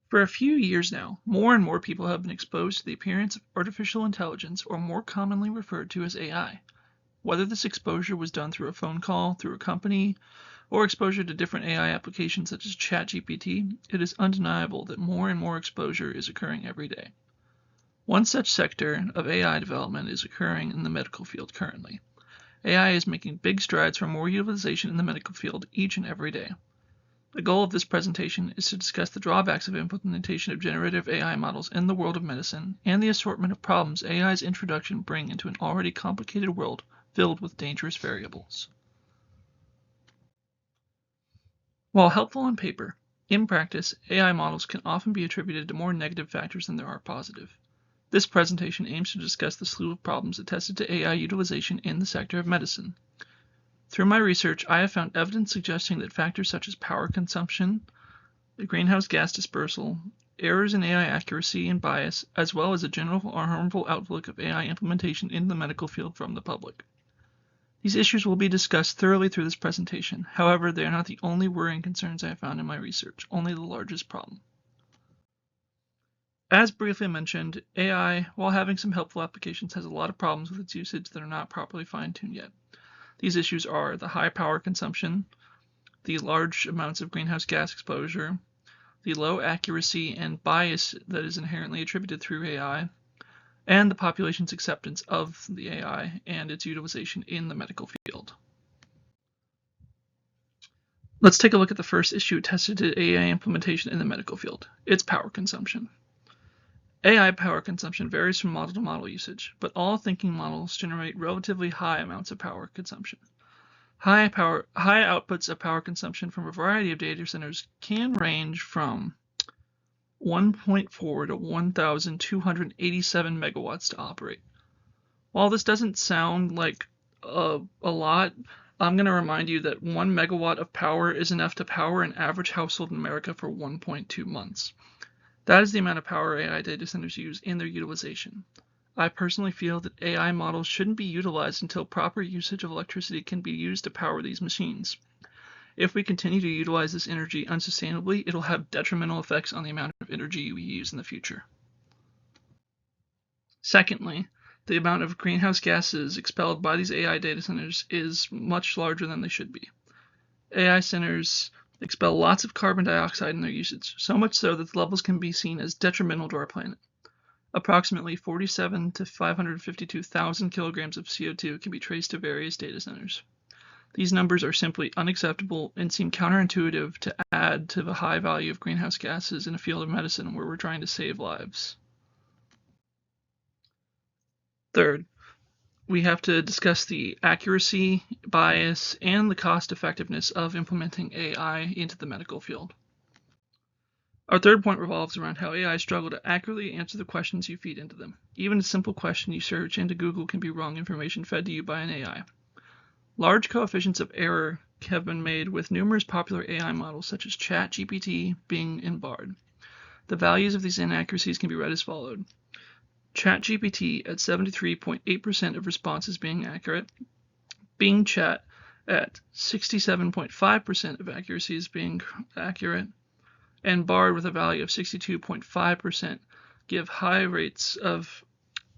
For a few years now, more and more people have been exposed to the appearance of artificial intelligence, or more commonly referred to as AI. Whether this exposure was done through a phone call, through a company, or exposure to different AI applications such as ChatGPT, it is undeniable that more and more exposure is occurring every day. One such sector of AI development is occurring in the medical field currently. AI is making big strides for more utilization in the medical field each and every day. The goal of this presentation is to discuss the drawbacks of implementation of generative AI models in the world of medicine and the assortment of problems AI's introduction bring into an already complicated world filled with dangerous variables. While helpful on paper, in practice, AI models can often be attributed to more negative factors than there are positive. This presentation aims to discuss the slew of problems attested to AI utilization in the sector of medicine. Through my research, I have found evidence suggesting that factors such as power consumption, the greenhouse gas dispersal, errors in AI accuracy and bias, as well as a general or harmful outlook of AI implementation in the medical field from the public. These issues will be discussed thoroughly through this presentation. However, they are not the only worrying concerns I have found in my research, only the largest problem. As briefly mentioned, AI, while having some helpful applications, has a lot of problems with its usage that are not properly fine-tuned yet. These issues are the high power consumption, the large amounts of greenhouse gas exposure, the low accuracy and bias that is inherently attributed through AI, and the population's acceptance of the AI and its utilization in the medical field. Let's take a look at the first issue attested to AI implementation in the medical field, its power consumption. AI power consumption varies from model to model usage, but all thinking models generate relatively high amounts of power consumption. High outputs of power consumption from a variety of data centers can range from 1.4 to 1,287 megawatts to operate. While this doesn't sound like a lot, I'm going to remind you that 1 megawatt of power is enough to power an average household in America for 1.2 months. That is the amount of power AI data centers use in their utilization. I personally feel that AI models shouldn't be utilized until proper usage of electricity can be used to power these machines. If we continue to utilize this energy unsustainably, it'll have detrimental effects on the amount of energy we use in the future. Secondly, the amount of greenhouse gases expelled by these AI data centers is much larger than they should be. AI centers expel lots of carbon dioxide in their usage, so much so that the levels can be seen as detrimental to our planet. Approximately 47 to 552,000 kilograms of CO2 can be traced to various data centers. These numbers are simply unacceptable and seem counterintuitive to add to the high value of greenhouse gases in a field of medicine where we're trying to save lives. Third, we have to discuss the accuracy, bias, and the cost effectiveness of implementing AI into the medical field. Our third point revolves around how AI struggle to accurately answer the questions you feed into them. Even a simple question you search into Google can be wrong information fed to you by an AI. Large coefficients of error have been made with numerous popular AI models such as ChatGPT, Bing, and Bard. The values of these inaccuracies can be read as followed. ChatGPT at 73.8% of responses being accurate, Bing Chat at 67.5% of accuracies being accurate, and Bard with a value of 62.5% give high rates of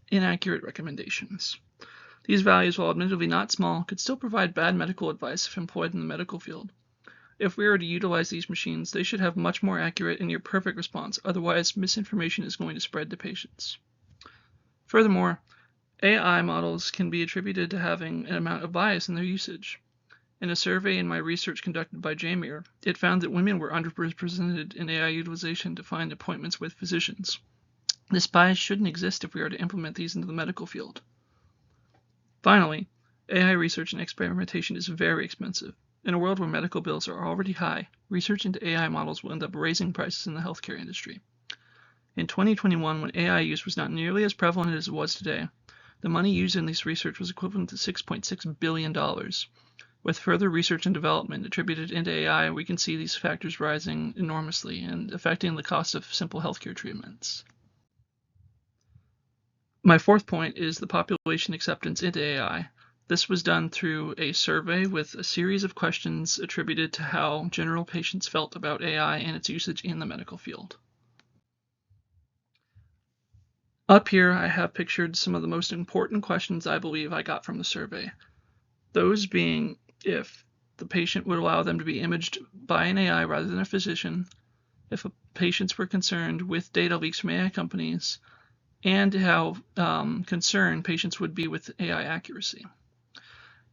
inaccurate recommendations. These values, while admittedly not small, could still provide bad medical advice if employed in the medical field. If we are to utilize these machines, they should have much more accurate and near perfect response, otherwise misinformation is going to spread to patients. Furthermore, AI models can be attributed to having an amount of bias in their usage. In a survey in my research conducted by JMIR, it found that women were underrepresented in AI utilization to find appointments with physicians. This bias shouldn't exist if we are to implement these into the medical field. Finally, AI research and experimentation is very expensive. In a world where medical bills are already high, research into AI models will end up raising prices in the healthcare industry. In 2021, when AI use was not nearly as prevalent as it was today, the money used in this research was equivalent to $6.6 billion. With further research and development attributed into AI, we can see these factors rising enormously and affecting the cost of simple healthcare treatments. My fourth point is the population acceptance into AI. This was done through a survey with a series of questions attributed to how general patients felt about AI and its usage in the medical field. Up here, I have pictured some of the most important questions I believe I got from the survey. Those being if the patient would allow them to be imaged by an AI rather than a physician, if patients were concerned with data leaks from AI companies, and how concerned patients would be with AI accuracy.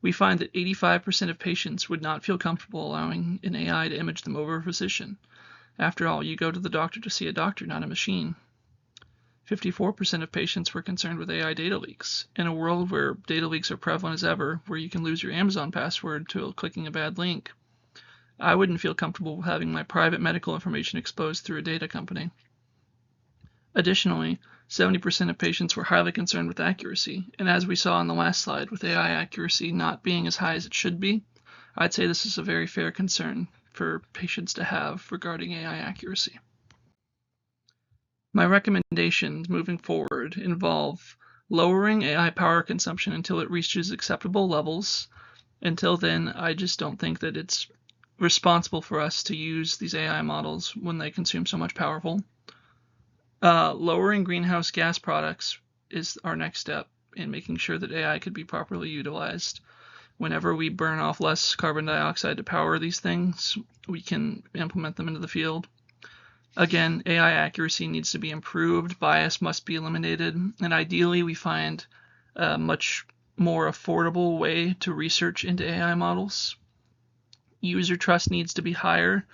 We find that 85% of patients would not feel comfortable allowing an AI to image them over a physician. After all, you go to the doctor to see a doctor, not a machine. 54% of patients were concerned with AI data leaks. In a world where data leaks are prevalent as ever, where you can lose your Amazon password to clicking a bad link, I wouldn't feel comfortable having my private medical information exposed through a data company. Additionally, 70% of patients were highly concerned with accuracy, and as we saw on the last slide, with AI accuracy not being as high as it should be, I'd say this is a very fair concern for patients to have regarding AI accuracy. My recommendations moving forward involve lowering AI power consumption until it reaches acceptable levels. Until then, I just don't think that it's responsible for us to use these AI models when they consume so much powerful. Lowering greenhouse gas products is our next step in making sure that AI could be properly utilized. Whenever we burn off less carbon dioxide to power these things, we can implement them into the field. Again, AI accuracy needs to be improved, bias must be eliminated, and ideally we find a much more affordable way to research into AI models. User trust needs to be higher.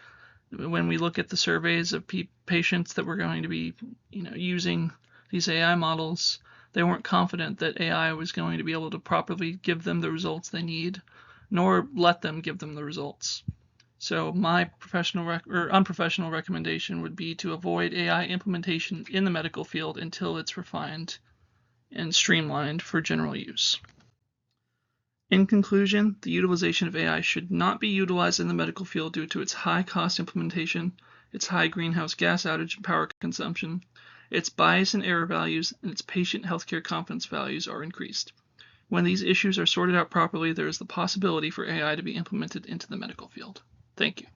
When we look at the surveys of patients that were going to be using these AI models, they weren't confident that AI was going to be able to properly give them the results they need, nor let them give them the results. So my unprofessional recommendation would be to avoid AI implementation in the medical field until it's refined and streamlined for general use. In conclusion, the utilization of AI should not be utilized in the medical field due to its high cost implementation, its high greenhouse gas outage and power consumption, its bias and error values, and its patient healthcare confidence values are increased. When these issues are sorted out properly, there is the possibility for AI to be implemented into the medical field. Thank you.